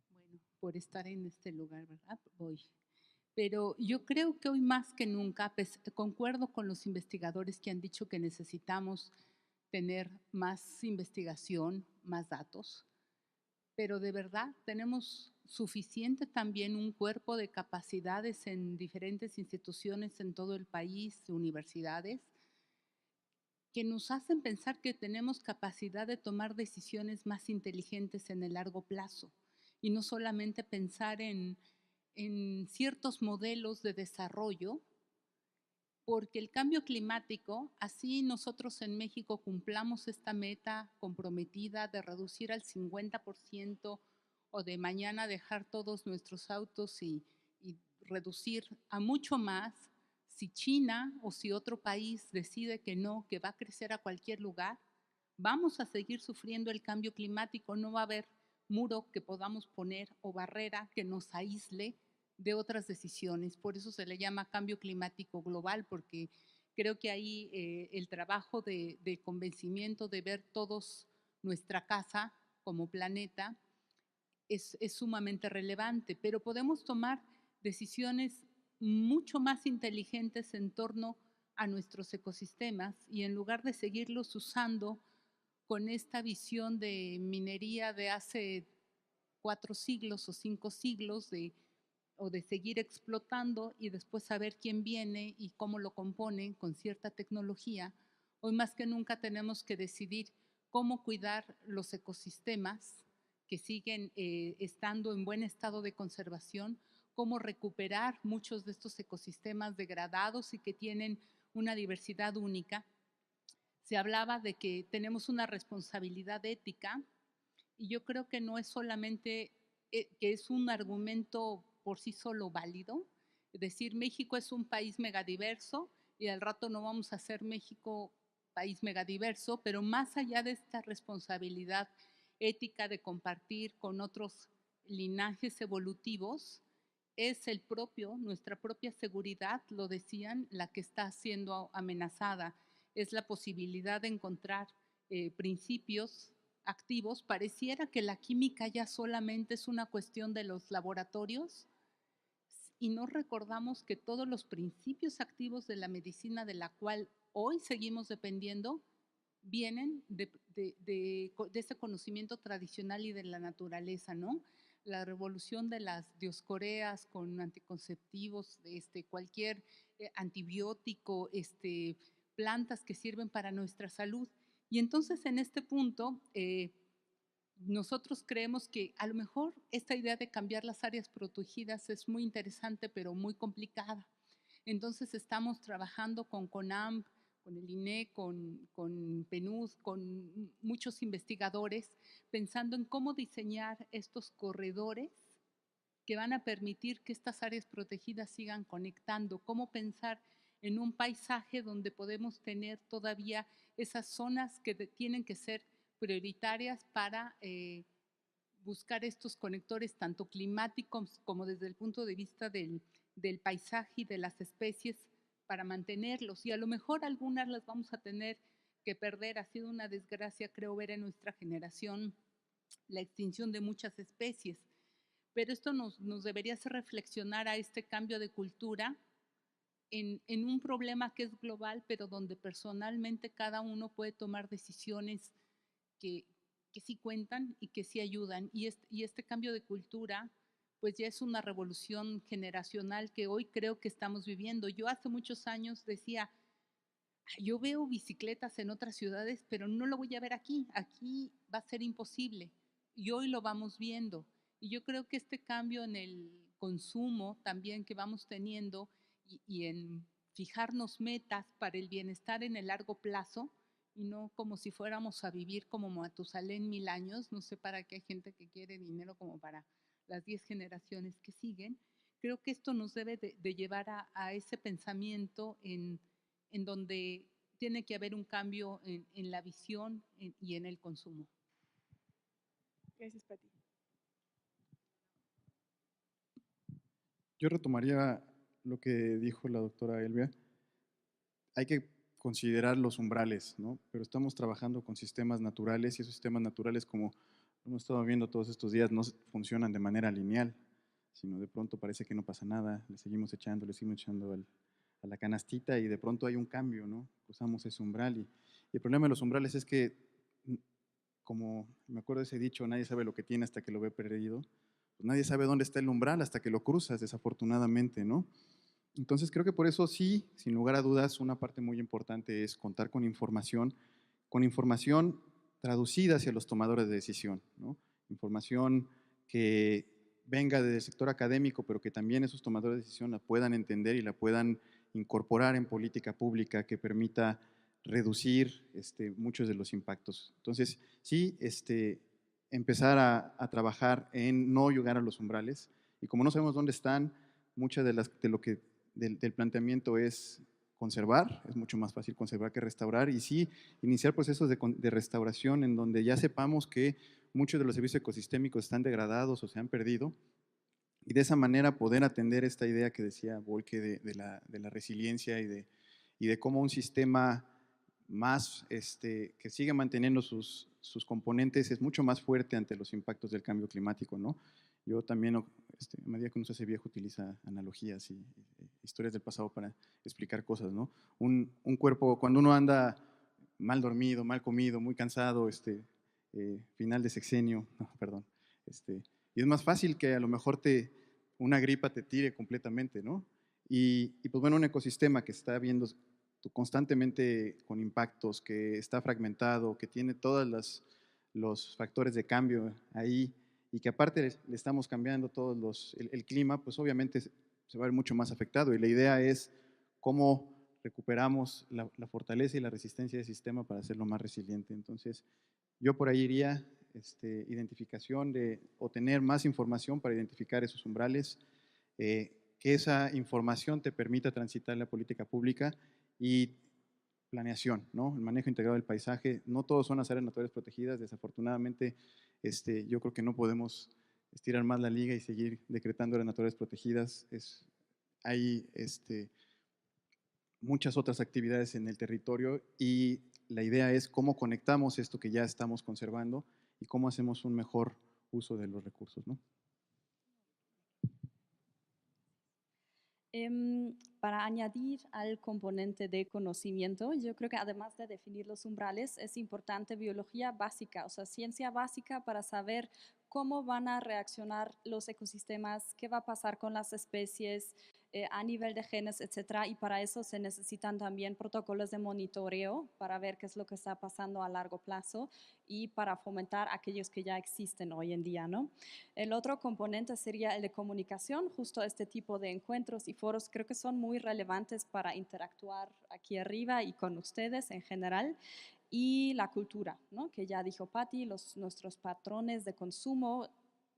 Bueno, por estar en este lugar, ¿verdad? Voy. Pero yo creo que hoy más que nunca, concuerdo con los investigadores que han dicho que necesitamos tener más investigación, más datos, pero de verdad tenemos suficiente también un cuerpo de capacidades en diferentes instituciones en todo el país, universidades, que nos hacen pensar que tenemos capacidad de tomar decisiones más inteligentes en el largo plazo y no solamente pensar en ciertos modelos de desarrollo, porque el cambio climático, así nosotros en México cumplamos esta meta comprometida de reducir al 50% o de mañana dejar todos nuestros autos y reducir a mucho más, si China o si otro país decide que no, que va a crecer a cualquier lugar, vamos a seguir sufriendo el cambio climático, no va a haber muro que podamos poner o barrera que nos aísle de otras decisiones. Por eso se le llama cambio climático global, porque creo que ahí el trabajo de convencimiento de ver todos nuestra casa como planeta es sumamente relevante, pero podemos tomar decisiones mucho más inteligentes en torno a nuestros ecosistemas y en lugar de seguirlos usando con esta visión de minería de hace 4 siglos o 5 siglos o de seguir explotando y después saber quién viene y cómo lo compone con cierta tecnología, hoy más que nunca tenemos que decidir cómo cuidar los ecosistemas que siguen estando en buen estado de conservación, cómo recuperar muchos de estos ecosistemas degradados y que tienen una diversidad única. Se hablaba de que tenemos una responsabilidad ética y yo creo que no es solamente que es un argumento por sí solo válido, es decir, México es un país megadiverso y al rato no vamos a ser México país megadiverso, pero más allá de esta responsabilidad ética de compartir con otros linajes evolutivos, es nuestra propia seguridad, lo decían, la que está siendo amenazada. Es la posibilidad de encontrar principios activos. Pareciera que la química ya solamente es una cuestión de los laboratorios y no recordamos que todos los principios activos de la medicina de la cual hoy seguimos dependiendo vienen de ese conocimiento tradicional y de la naturaleza, ¿no? La revolución de las dioscoreas con anticonceptivos, cualquier antibiótico, plantas que sirven para nuestra salud. Y entonces en este punto nosotros creemos que a lo mejor esta idea de cambiar las áreas protegidas es muy interesante, pero muy complicada. Entonces estamos trabajando con CONAMP, con el INEC, con PNUD, con muchos investigadores, pensando en cómo diseñar estos corredores que van a permitir que estas áreas protegidas sigan conectando, cómo pensar en un paisaje donde podemos tener todavía esas zonas que tienen que ser prioritarias para buscar estos conectores tanto climáticos como desde el punto de vista del paisaje y de las especies para mantenerlos. Y a lo mejor algunas las vamos a tener que perder. Ha sido una desgracia, creo, ver en nuestra generación la extinción de muchas especies. Pero esto nos debería hacer reflexionar a este cambio de cultura en un problema que es global, pero donde personalmente cada uno puede tomar decisiones que, que sí cuentan y que sí ayudan. Y este cambio de cultura, pues ya es una revolución generacional que hoy creo que estamos viviendo. Yo hace muchos años decía, yo veo bicicletas en otras ciudades, pero no lo voy a ver aquí. Aquí va a ser imposible. Y hoy lo vamos viendo. Y yo creo que este cambio en el consumo también que vamos teniendo y en fijarnos metas para el bienestar en el largo plazo y no como si fuéramos a vivir como Matusalén 1000 años. No sé para qué hay gente que quiere dinero como para las 10 generaciones que siguen. Creo que esto nos debe de llevar a ese pensamiento en donde tiene que haber un cambio en la visión y en el consumo. Gracias, Pati. Yo retomaría lo que dijo la doctora Elvia. Hay que considerar los umbrales, ¿no? Pero estamos trabajando con sistemas naturales y esos sistemas naturales, como hemos estado viendo todos estos días, no funcionan de manera lineal, sino de pronto parece que no pasa nada, le seguimos echando a la canastita y de pronto hay un cambio, ¿no? Cruzamos ese umbral y el problema de los umbrales es que, como me acuerdo de ese dicho, nadie sabe lo que tiene hasta que lo ve perdido. Pues nadie sabe dónde está el umbral hasta que lo cruzas, desafortunadamente, ¿no? Entonces creo que por eso sí, sin lugar a dudas, una parte muy importante es contar con información traducida hacia los tomadores de decisión, ¿no? Información que venga del sector académico, pero que también esos tomadores de decisión la puedan entender y la puedan incorporar en política pública que permita reducir muchos de los impactos. Entonces, sí, empezar a trabajar en no llegar a los umbrales, y como no sabemos dónde están, muchas de lo que del planteamiento es conservar, es mucho más fácil conservar que restaurar, y sí iniciar procesos de restauración en donde ya sepamos que muchos de los servicios ecosistémicos están degradados o se han perdido, y de esa manera poder atender esta idea que decía Volke de la resiliencia y de cómo un sistema más que sigue manteniendo sus componentes es mucho más fuerte ante los impactos del cambio climático, ¿no? Yo también, a medida que uno se hace viejo, utiliza analogías y historias del pasado para explicar cosas, ¿no? Un cuerpo, cuando uno anda mal dormido, mal comido, muy cansado, final de sexenio, no, perdón, y es más fácil que a lo mejor una gripa te tire completamente, ¿no? Y pues bueno, un ecosistema que está viendo constantemente con impactos, que está fragmentado, que tiene todos los factores de cambio ahí y que aparte le estamos cambiando todos el clima, pues obviamente se va a ver mucho más afectado. Y la idea es cómo recuperamos la fortaleza y la resistencia del sistema para hacerlo más resiliente. Entonces, yo por ahí iría, identificación o tener más información para identificar esos umbrales, que esa información te permita transitar la política pública y planeación, ¿no? El manejo integrado del paisaje. No todos son las áreas naturales protegidas. Desafortunadamente, yo creo que no podemos estirar más la liga y seguir decretando áreas naturales protegidas. Hay muchas otras actividades en el territorio y la idea es cómo conectamos esto que ya estamos conservando y cómo hacemos un mejor uso de los recursos, ¿no? Para añadir al componente de conocimiento, yo creo que además de definir los umbrales, es importante biología básica, o sea, ciencia básica para saber cómo van a reaccionar los ecosistemas, qué va a pasar con las especies a nivel de genes, etcétera. Y para eso se necesitan también protocolos de monitoreo para ver qué es lo que está pasando a largo plazo y para fomentar aquellos que ya existen hoy en día, ¿no? El otro componente sería el de comunicación. Justo este tipo de encuentros y foros creo que son muy relevantes para interactuar aquí arriba y con ustedes en general. Y la cultura, ¿no? Que ya dijo Patti, nuestros patrones de consumo,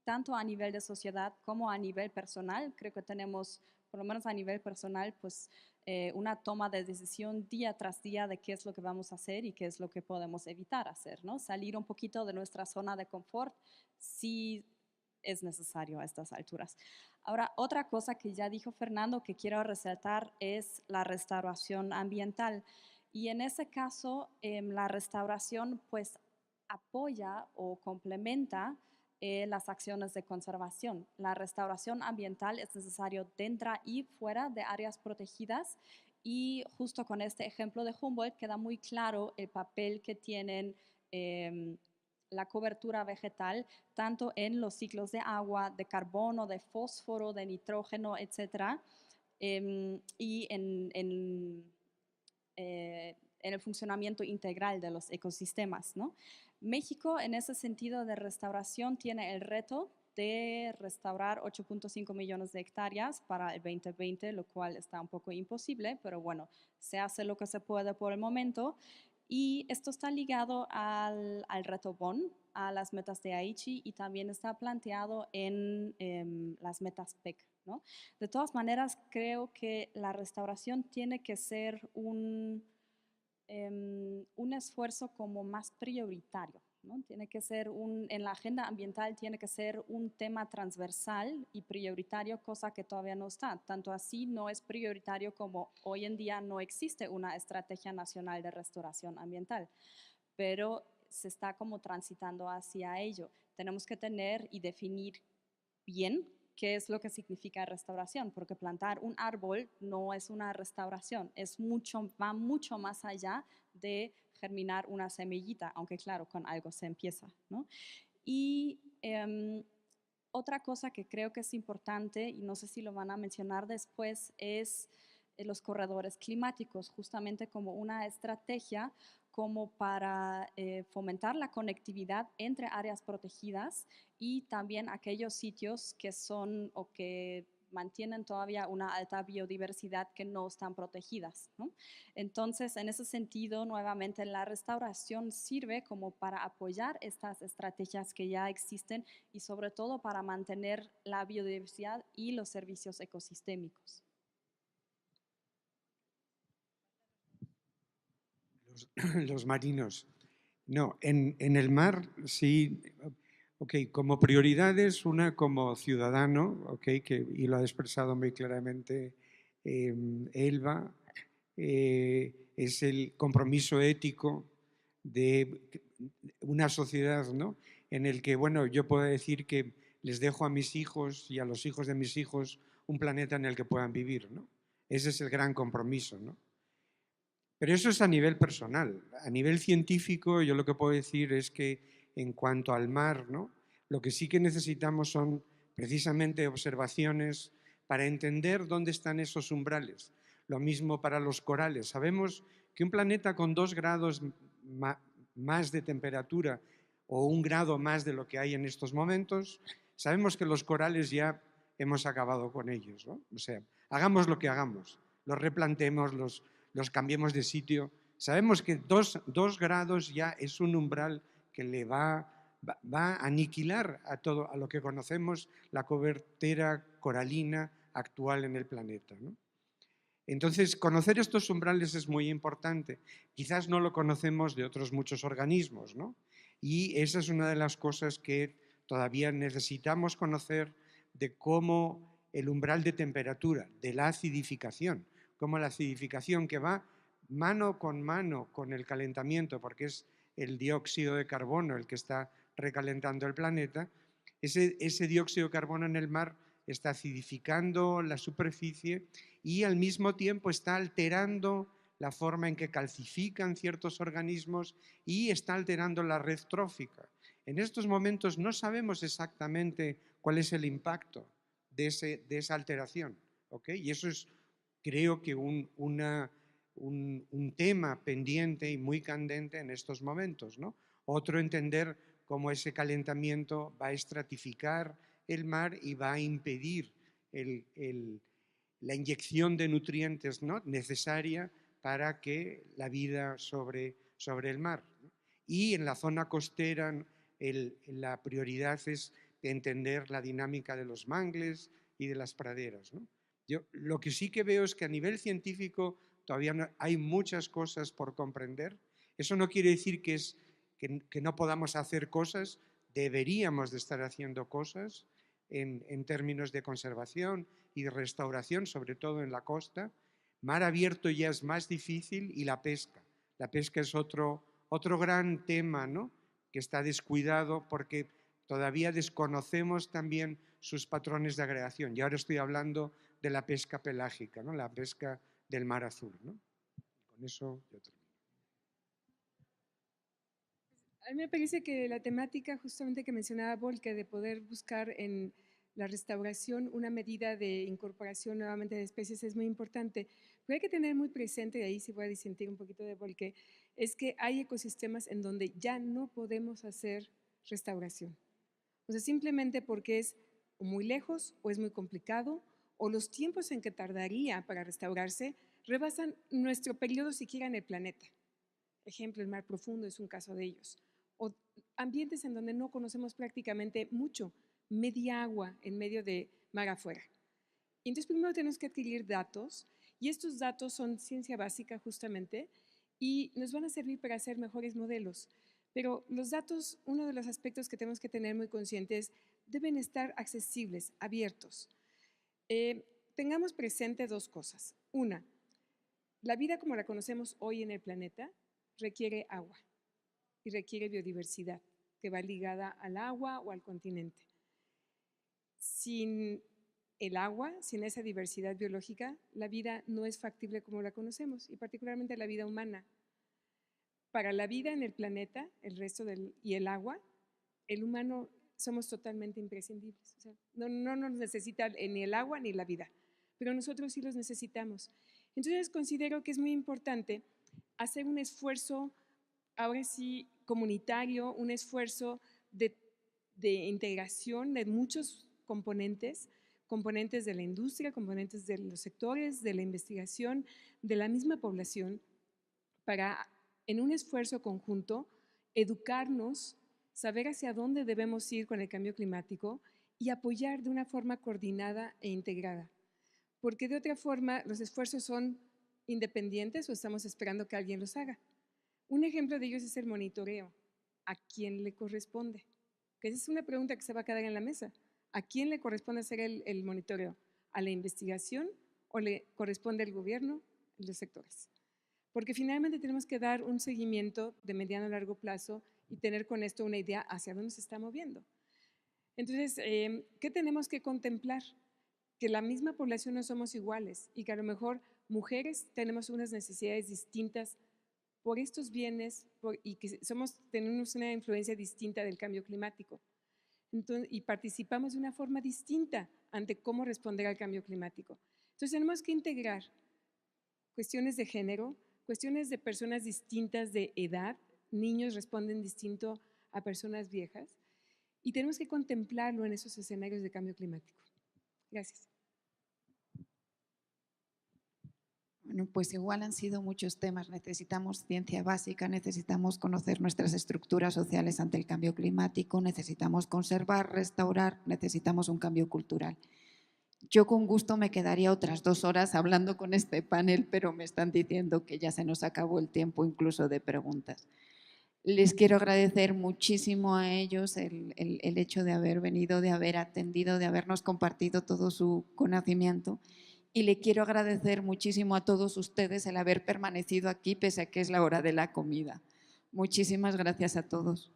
tanto a nivel de sociedad como a nivel personal. Creo que tenemos, por lo menos a nivel personal, pues una toma de decisión día tras día de qué es lo que vamos a hacer y qué es lo que podemos evitar hacer, ¿no? Salir un poquito de nuestra zona de confort si es necesario a estas alturas. Ahora, otra cosa que ya dijo Fernando que quiero resaltar es la restauración ambiental. Y en ese caso, la restauración pues apoya o complementa las acciones de conservación. La restauración ambiental es necesario dentro y fuera de áreas protegidas, y justo con este ejemplo de Humboldt queda muy claro el papel que tienen la cobertura vegetal, tanto en los ciclos de agua, de carbono, de fósforo, de nitrógeno, etc. Y en el funcionamiento integral de los ecosistemas, ¿no? México, en ese sentido de restauración, tiene el reto de restaurar 8.5 millones de hectáreas para el 2020, lo cual está un poco imposible, pero bueno, se hace lo que se puede por el momento. Y esto está ligado al reto Bonn, a las metas de Aichi, y también está planteado en las metas PEC, ¿no? De todas maneras, creo que la restauración tiene que ser un esfuerzo como más prioritario, ¿no? Tiene que ser en la agenda ambiental tiene que ser un tema transversal y prioritario, cosa que todavía no está. Tanto así no es prioritario como hoy en día no existe una estrategia nacional de restauración ambiental, pero se está como transitando hacia ello. Tenemos que tener y definir bien qué es lo que significa restauración, porque plantar un árbol no es una restauración, va mucho más allá de germinar una semillita, aunque claro, con algo se empieza, ¿no? Y otra cosa que creo que es importante, y no sé si lo van a mencionar después, es los corredores climáticos, justamente como una estrategia como para fomentar la conectividad entre áreas protegidas y también aquellos sitios que son o que mantienen todavía una alta biodiversidad que no están protegidas, ¿no? Entonces, en ese sentido, nuevamente, la restauración sirve como para apoyar estas estrategias que ya existen y sobre todo para mantener la biodiversidad y los servicios ecosistémicos. Los marinos. No, en el mar sí, ok, como prioridades, una como ciudadano, ok, y lo ha expresado muy claramente Elba, es el compromiso ético de una sociedad, ¿no? En el que, bueno, yo puedo decir que les dejo a mis hijos y a los hijos de mis hijos un planeta en el que puedan vivir, ¿no? Ese es el gran compromiso, ¿no? Pero eso es a nivel personal. A nivel científico, yo lo que puedo decir es que en cuanto al mar, ¿no? Lo que sí que necesitamos son precisamente observaciones para entender dónde están esos umbrales. Lo mismo para los corales. Sabemos que un planeta con 2 grados más de temperatura o 1 grado más de lo que hay en estos momentos, sabemos que los corales ya hemos acabado con ellos, ¿no? O sea, hagamos lo que hagamos, los replantemos, los cambiemos de sitio. Sabemos que 2 grados ya es un umbral que le va a aniquilar a todo a lo que conocemos la cobertura coralina actual en el planeta, ¿no? Entonces, conocer estos umbrales es muy importante. Quizás no lo conocemos de otros muchos organismos, ¿no? Y esa es una de las cosas que todavía necesitamos conocer, de cómo el umbral de temperatura, de la acidificación, como la acidificación que va mano con el calentamiento, porque es el dióxido de carbono el que está recalentando el planeta, ese dióxido de carbono en el mar está acidificando la superficie y al mismo tiempo está alterando la forma en que calcifican ciertos organismos y está alterando la red trófica. En estos momentos no sabemos exactamente cuál es el impacto de esa alteración, ¿ok? Y eso es, creo que un tema pendiente y muy candente en estos momentos, ¿no? Otro, entender cómo ese calentamiento va a estratificar el mar y va a impedir la inyección de nutrientes, ¿no?, necesaria para que la vida sobre el mar, ¿no? Y en la zona costera la prioridad es entender la dinámica de los mangles y de las praderas, ¿no? Yo lo que sí que veo es que a nivel científico todavía hay muchas cosas por comprender. Eso no quiere decir que no podamos hacer cosas, deberíamos de estar haciendo cosas en términos de conservación y de restauración, sobre todo en la costa. Mar abierto ya es más difícil, y la pesca. La pesca es otro gran tema, ¿no?, que está descuidado porque todavía desconocemos también sus patrones de agregación. Y ahora estoy hablando de la pesca pelágica, ¿no?, la pesca del mar azul, ¿no? Con eso yo termino. A mí me parece que la temática justamente que mencionaba Volker, de poder buscar en la restauración una medida de incorporación nuevamente de especies, es muy importante. Pero hay que tener muy presente, y ahí sí voy a disentir un poquito de Volker, es que hay ecosistemas en donde ya no podemos hacer restauración. O sea, simplemente porque es muy lejos o es muy complicado, o los tiempos en que tardaría para restaurarse rebasan nuestro periodo siquiera en el planeta. Ejemplo, el mar profundo es un caso de ellos. O ambientes en donde no conocemos prácticamente mucho, media agua en medio de mar afuera. Y entonces primero tenemos que adquirir datos, y estos datos son ciencia básica justamente, y nos van a servir para hacer mejores modelos. Pero los datos, uno de los aspectos que tenemos que tener muy conscientes, deben estar accesibles, abiertos. Tengamos presente dos cosas. Una, la vida como la conocemos hoy en el planeta requiere agua y requiere biodiversidad, que va ligada al agua o al continente. Sin el agua, sin esa diversidad biológica, la vida no es factible como la conocemos, y particularmente la vida humana. Para la vida en el planeta, el resto y el agua, el humano somos totalmente imprescindibles. O sea, no nos necesita ni el agua ni la vida, pero nosotros sí los necesitamos. Entonces considero que es muy importante hacer un esfuerzo, ahora sí, comunitario, un esfuerzo de integración de muchos componentes de la industria, componentes de los sectores, de la investigación, de la misma población, para, en un esfuerzo conjunto, educarnos, saber hacia dónde debemos ir con el cambio climático y apoyar de una forma coordinada e integrada. Porque de otra forma los esfuerzos son independientes o estamos esperando que alguien los haga. Un ejemplo de ellos es el monitoreo. ¿A quién le corresponde? Que esa es una pregunta que se va a quedar en la mesa. ¿A quién le corresponde hacer el monitoreo? ¿A la investigación o le corresponde al gobierno y los sectores? Porque finalmente tenemos que dar un seguimiento de mediano a largo plazo y tener con esto una idea hacia dónde se está moviendo. Entonces, ¿qué tenemos que contemplar? Que la misma población no somos iguales y que a lo mejor mujeres tenemos unas necesidades distintas por estos bienes y que tenemos una influencia distinta del cambio climático. Entonces, y participamos de una forma distinta ante cómo responder al cambio climático. Entonces tenemos que integrar cuestiones de género, cuestiones de personas distintas de edad, niños responden distinto a personas viejas, y tenemos que contemplarlo en esos escenarios de cambio climático. Gracias. Bueno, pues igual han sido muchos temas. Necesitamos ciencia básica, necesitamos conocer nuestras estructuras sociales ante el cambio climático, necesitamos conservar, restaurar, necesitamos un cambio cultural. Yo con gusto me quedaría otras 2 horas hablando con este panel, pero me están diciendo que ya se nos acabó el tiempo incluso de preguntas. Les quiero agradecer muchísimo a ellos el hecho de haber venido, de haber atendido, de habernos compartido todo su conocimiento. Y le quiero agradecer muchísimo a todos ustedes el haber permanecido aquí pese a que es la hora de la comida. Muchísimas gracias a todos.